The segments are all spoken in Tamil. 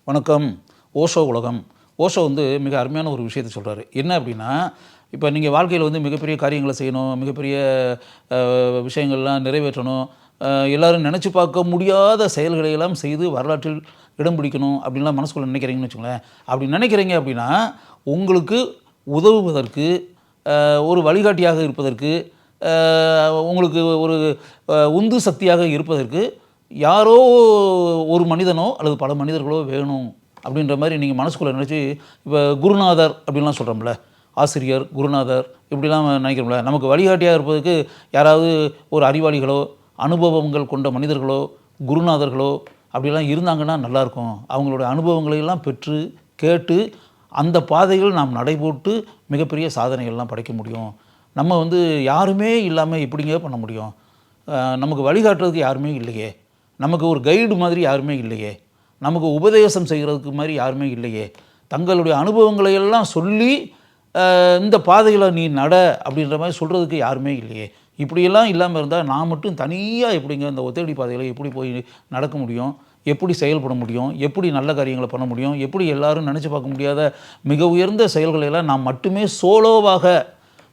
வணக்கம். ஓஷோ உலகம். ஓஷோ மிக அருமையான ஒரு விஷயத்தை சொல்கிறாரு. என்ன அப்படின்னா, இப்போ நீங்கள் வாழ்க்கையில் மிகப்பெரிய காரியங்களை செய்யணும், மிகப்பெரிய விஷயங்கள்லாம் நிறைவேற்றணும், எல்லோரும் நினச்சி பார்க்க முடியாத செயல்களை எல்லாம் செய்து வரலாற்றில் இடம் பிடிக்கணும் அப்படின்லாம் மனசுக்குள்ளே நினைக்கிறீங்கன்னு வச்சுங்களேன். அப்படி நினைக்கிறீங்க அப்படின்னா, உங்களுக்கு உதவுவதற்கு, ஒரு வழிகாட்டியாக இருப்பதற்கு, உங்களுக்கு ஒரு உந்து சக்தியாக இருப்பதற்கு யாரோ ஒரு மனிதனோ அல்லது பல மனிதர்களோ வேணும் அப்படின்ற மாதிரி நீங்கள் மனசுக்குள்ளே நினச்சி, இப்போ குருநாதர் அப்படின்லாம் சொல்கிறோம்ல, ஆசிரியர், குருநாதர் இப்படிலாம் நினைக்கிறோம்ல. நமக்கு வழிகாட்டியாக இருப்பதற்கு யாராவது ஒரு அறிவாளிகளோ, அனுபவங்கள் கொண்ட மனிதர்களோ, குருநாதர்களோ அப்படிலாம் இருந்தாங்கன்னா நல்லாயிருக்கும். அவங்களோட அனுபவங்களையெல்லாம் பெற்று கேட்டு அந்த பாதைகள் நாம் நடைபோட்டு மிகப்பெரிய சாதனைகள்லாம் படைக்க முடியும். நம்ம யாருமே இல்லாமல் எப்படிங்க பண்ண முடியும்? நமக்கு வழிகாட்டுறதுக்கு யாருமே இல்லையே, நமக்கு ஒரு கைடு மாதிரி யாருமே இல்லையே, நமக்கு உபதேசம் செய்கிறதுக்கு மாதிரி யாருமே இல்லையே, தங்களுடைய அனுபவங்களையெல்லாம் சொல்லி இந்த பாதையில் நீ நட அப்படின்ற மாதிரி சொல்கிறதுக்கு யாருமே இல்லையே. இப்படியெல்லாம் இல்லாமல் இருந்தால் நான் மட்டும் தனியாக எப்படிங்க இந்த ஒத்தடி பாதையில் எப்படி போய் நடக்க முடியும், எப்படி செயல்பட முடியும், எப்படி நல்ல காரியங்களை பண்ண முடியும், எப்படி எல்லாரும் நினச்சி பார்க்க முடியாத மிக உயர்ந்த செயல்களையெல்லாம் நான் மட்டுமே சோலோவாக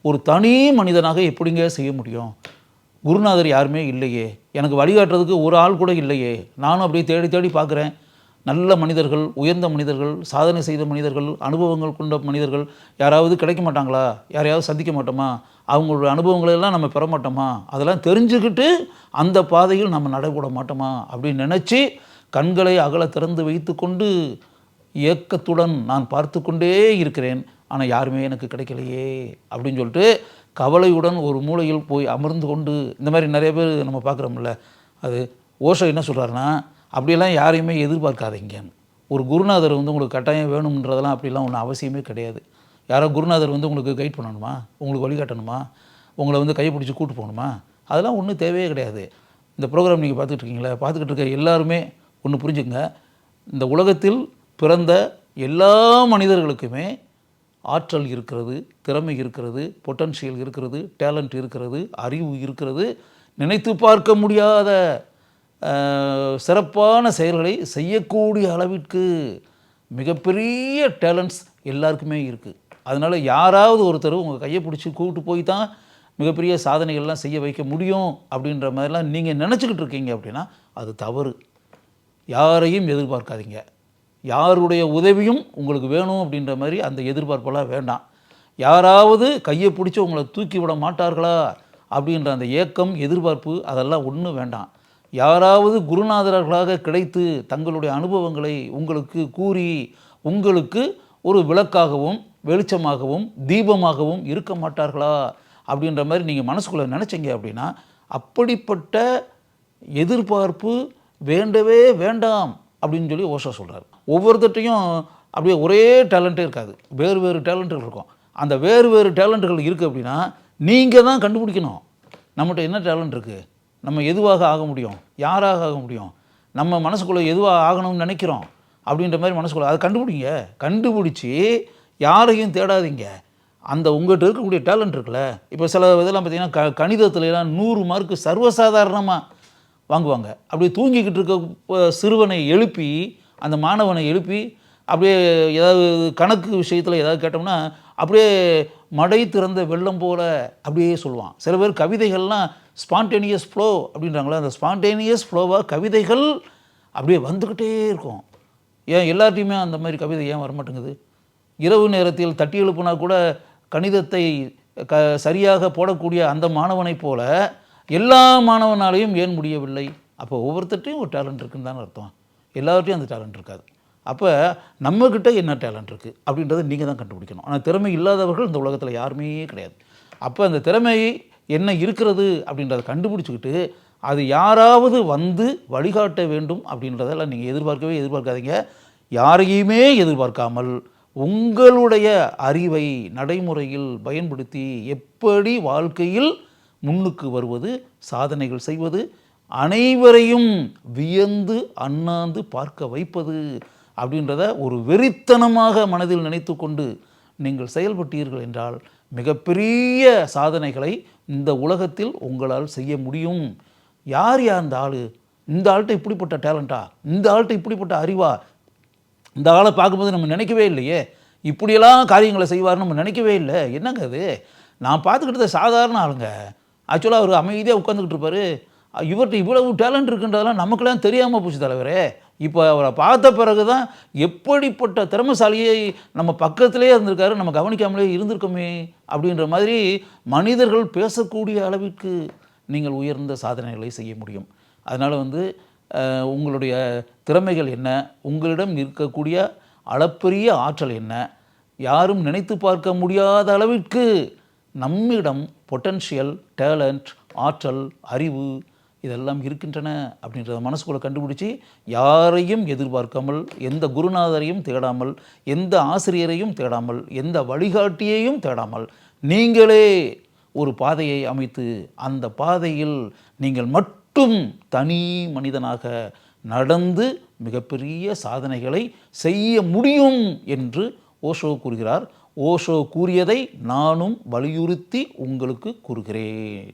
ஒரு தனி மனிதனாக எப்படிங்க செய்ய முடியும்? குருநாதர் யாருமே இல்லையே, எனக்கு வழிகாட்டுறதுக்கு ஒரு ஆள் கூட இல்லையே. நானும் அப்படியே தேடி தேடி பார்க்குறேன். நல்ல மனிதர்கள், உயர்ந்த மனிதர்கள், சாதனை செய்த மனிதர்கள், அனுபவங்கள் கொண்ட மனிதர்கள் யாராவது கிடைக்க மாட்டாங்களா? யாரையாவது சந்திக்க மாட்டோமா? அவங்களோட அனுபவங்களெல்லாம் நம்ம பெற மாட்டோமா? அதெல்லாம் தெரிஞ்சுக்கிட்டு அந்த பாதையில் நம்ம நடைபோட மாட்டோமா அப்படின்னு நினச்சி கண்களை அகல திறந்து வைத்து கொண்டு ஏக்கத்துடன் நான் பார்த்து கொண்டே இருக்கிறேன். ஆனால் யாருமே எனக்கு கிடைக்கலையே அப்படின்னு சொல்லிட்டு கவலையுடன் ஒரு மூலையில் போய் அமர்ந்து கொண்டு, இந்த மாதிரி நிறைய பேர் நம்ம பார்க்குறோம்ல. அது ஓஷோ என்ன சொல்கிறாருன்னா, அப்படியெல்லாம் யாரையுமே எதிர்பார்க்காதீங்க. ஒரு குருநாதர் உங்களுக்கு கட்டாயம் வேணுன்றதெல்லாம் அப்படிலாம் ஒன்றும் அவசியமே கிடையாது. யாரோ குருநாதர் உங்களுக்கு கைட் பண்ணணுமா, உங்களுக்கு வழிகாட்டணுமா, உங்களை கைப்பிடிச்சி கூட்டு போகணுமா, அதெல்லாம் ஒன்றும் தேவையே கிடையாது. இந்த ப்ரோக்ராம் நீங்கள் பார்த்துக்கிட்டு இருக்கீங்களா, பார்த்துக்கிட்டு இருக்க எல்லாருமே ஒன்று புரிஞ்சுங்க. இந்த உலகத்தில் பிறந்த எல்லா மனிதர்களுக்குமே ஆற்றல் இருக்கிறது, திறமை இருக்கிறது, பொட்டன்ஷியல் இருக்கிறது, டேலண்ட் இருக்கிறது, அறிவு இருக்கிறது, நினைத்து பார்க்க முடியாத சிறப்பான செயல்களை செய்யக்கூடிய அளவிற்கு மிகப்பெரிய டேலண்ட்ஸ் எல்லாருக்குமே இருக்குது. அதனால் யாராவது ஒருத்தர் உங்கள் கையை பிடிச்சி கூப்பிட்டு போய் தான் மிகப்பெரிய சாதனைகள்லாம் செய்ய வைக்க முடியும் அப்படின்ற மாதிரிலாம் நீங்கள் நினச்சிக்கிட்டு இருக்கீங்க அப்படின்னா அது தவறு. யாரையும் எதிர்பார்க்காதீங்க. யாருடைய உதவியும் உங்களுக்கு வேணும் அப்படின்ற மாதிரி அந்த எதிர்பார்ப்பெல்லாம் வேண்டாம். யாராவது கையை பிடிச்சி உங்களை தூக்கி விட மாட்டார்களா அப்படின்ற அந்த ஏக்கம், எதிர்பார்ப்பு அதெல்லாம் ஒன்றும் வேண்டாம். யாராவது குருநாதர்களாக கிடைத்து தங்களுடைய அனுபவங்களை உங்களுக்கு கூறி உங்களுக்கு ஒரு விளக்காகவும் வெளிச்சமாகவும் தீபமாகவும் இருக்க மாட்டார்களா அப்படின்ற மாதிரி நீங்கள் மனசுக்குள்ளே நினச்சிங்க அப்படின்னா அப்படிப்பட்ட எதிர்பார்ப்பு வேண்டவே வேண்டாம் அப்படின்னு சொல்லி ஓஷோ சொல்கிறார். ஒவ்வொருத்தட்டையும் அப்படியே ஒரே டேலண்ட்டே இருக்காது, வேறு வேறு டேலண்ட்டுகள் இருக்கும். அந்த வேறு வேறு டேலண்ட்டுகள் இருக்குது அப்படின்னா நீங்கள் தான் கண்டுபிடிக்கணும். நம்மகிட்ட என்ன டேலண்ட் இருக்குது, நம்ம எதுவாக ஆக முடியும், யாராக ஆக முடியும், நம்ம மனசுக்குள்ளே எதுவாக ஆகணும்னு நினைக்கிறோம் அப்படின்ற மாதிரி மனசுக்குள்ளே அதை கண்டுபிடிங்க. கண்டுபிடிச்சி யாரையும் தேடாதீங்க. அந்த உங்கள்கிட்ட இருக்கக்கூடிய டேலண்ட் இருக்குல்ல. இப்போ சில இதெல்லாம் பார்த்திங்கன்னா கணிதத்துலலாம் 100 மார்க்கு சர்வசாதாரணமாக வாங்குவாங்க. அப்படியே தூங்கிக்கிட்டு இருக்க சிறுவனை எழுப்பி, அந்த மாணவனை எழுப்பி அப்படியே ஏதாவது கணக்கு விஷயத்தில் ஏதாவது கேட்டோம்னா அப்படியே மடை திறந்த வெள்ளம் போல் அப்படியே சொல்லுவான். சில பேர் கவிதைகள்லாம் ஸ்பான்டேனியஸ் ஃப்ளோ அப்படின்றாங்களே, அந்த ஸ்பான்டேனியஸ் ஃப்ளோவாக கவிதைகள் அப்படியே வந்துக்கிட்டே இருக்கும். ஏன் எல்லார்ட்டையுமே அந்த மாதிரி கவிதை ஏன் வரமாட்டேங்குது? இரவு நேரத்தில் தட்டி எழுப்புனா கூட கணிதத்தை சரியாக போடக்கூடிய அந்த மாணவனைப் போல எல்லா மாணவனாலையும் ஏன் முடியவில்லை? அப்போ ஒவ்வொருத்தட்டையும் ஒரு டேலண்ட் இருக்குன்னு தானே அர்த்தம். எல்லார்ட்டையும் அந்த டேலண்ட் இருக்காது. அப்போ நம்மக்கிட்ட என்ன டேலண்ட் இருக்குது அப்படின்றத நீங்கள் தான் கண்டுபிடிக்கணும். ஆனால் திறமை இல்லாதவர்கள் இந்த உலகத்தில் யாருமே கிடையாது. அப்போ அந்த திறமை என்ன இருக்கிறது அப்படின்றத கண்டுபிடிச்சிக்கிட்டு அது யாராவது வந்து வழிகாட்ட வேண்டும் அப்படின்றதெல்லாம் நீங்கள் எதிர்பார்க்காதீங்க. யாரையுமே எதிர்பார்க்காமல் உங்களுடைய அறிவை நடைமுறையில் பயன்படுத்தி எப்படி வாழ்க்கையில் முன்னுக்கு வருவது, சாதனைகள் செய்வது, அனைவரையும் வியந்து அண்ணாந்து பார்க்க வைப்பது அப்படின்றத ஒரு வெறித்தனமாக மனதில் நினைத்து கொண்டு நீங்கள் செயல்பட்டீர்கள் என்றால் மிகப்பெரிய சாதனைகளை இந்த உலகத்தில் உங்களால் செய்ய முடியும். யார் அந்த ஆள், இந்த ஆள்கிட்ட இப்படிப்பட்ட டேலண்டா, இந்த ஆள்கிட்ட இப்படிப்பட்ட அறிவா, இந்த ஆளை பார்க்கும்போது நம்ம நினைக்கவே இல்லையே, இப்படியெல்லாம் காரியங்களை செய்வார்னு நம்ம நினைக்கவே இல்லை. என்னங்க அது, நான் பார்த்துக்கிட்டது சாதாரண ஆளுங்க. ஆக்சுவலாக அவர் அமைதியாக உட்காந்துக்கிட்டு இருப்பார். இவர்கிட்ட இவ்வளவு டேலண்ட் இருக்குன்றதெல்லாம் நமக்கெல்லாம் தெரியாமல் போச்சு தலைவரே. இப்போ அவரை பார்த்த பிறகு தான் எப்படிப்பட்ட திறமைசாலியை நம்ம பக்கத்திலே இருந்திருக்காரு, நம்ம கவனிக்காமலே இருந்திருக்கோமே அப்படின்ற மாதிரி மனிதர்கள் பேசக்கூடிய அளவிற்கு நீங்கள் உயர்ந்த சாதனைகளை செய்ய முடியும். அதனால் உங்களுடைய திறமைகள் என்ன, உங்களிடம் இருக்கக்கூடிய அளப்பரிய ஆற்றல் என்ன, யாரும் நினைத்து பார்க்க முடியாத அளவிற்கு நம்மிடம் பொட்டன்ஷியல், டேலண்ட், ஆற்றல், அறிவு இதெல்லாம் இருக்கின்றன அப்படின்றத மனசுக்குள்ளே கண்டுபிடிச்சி, யாரையும் எதிர்பார்க்காமல், எந்த குருநாதரையும் தேடாமல், எந்த ஆசிரியரையும் தேடாமல், எந்த வழிகாட்டியையும் தேடாமல், நீங்களே ஒரு பாதையை அமைத்து அந்த பாதையில் நீங்கள் மட்டும் தனி மனிதனாக நடந்து மிகப்பெரிய சாதனைகளை செய்ய முடியும் என்று ஓஷோ கூறுகிறார். ஓஷோ கூறியதை நானும் வலியுறுத்தி உங்களுக்கு கூறுகிறேன்.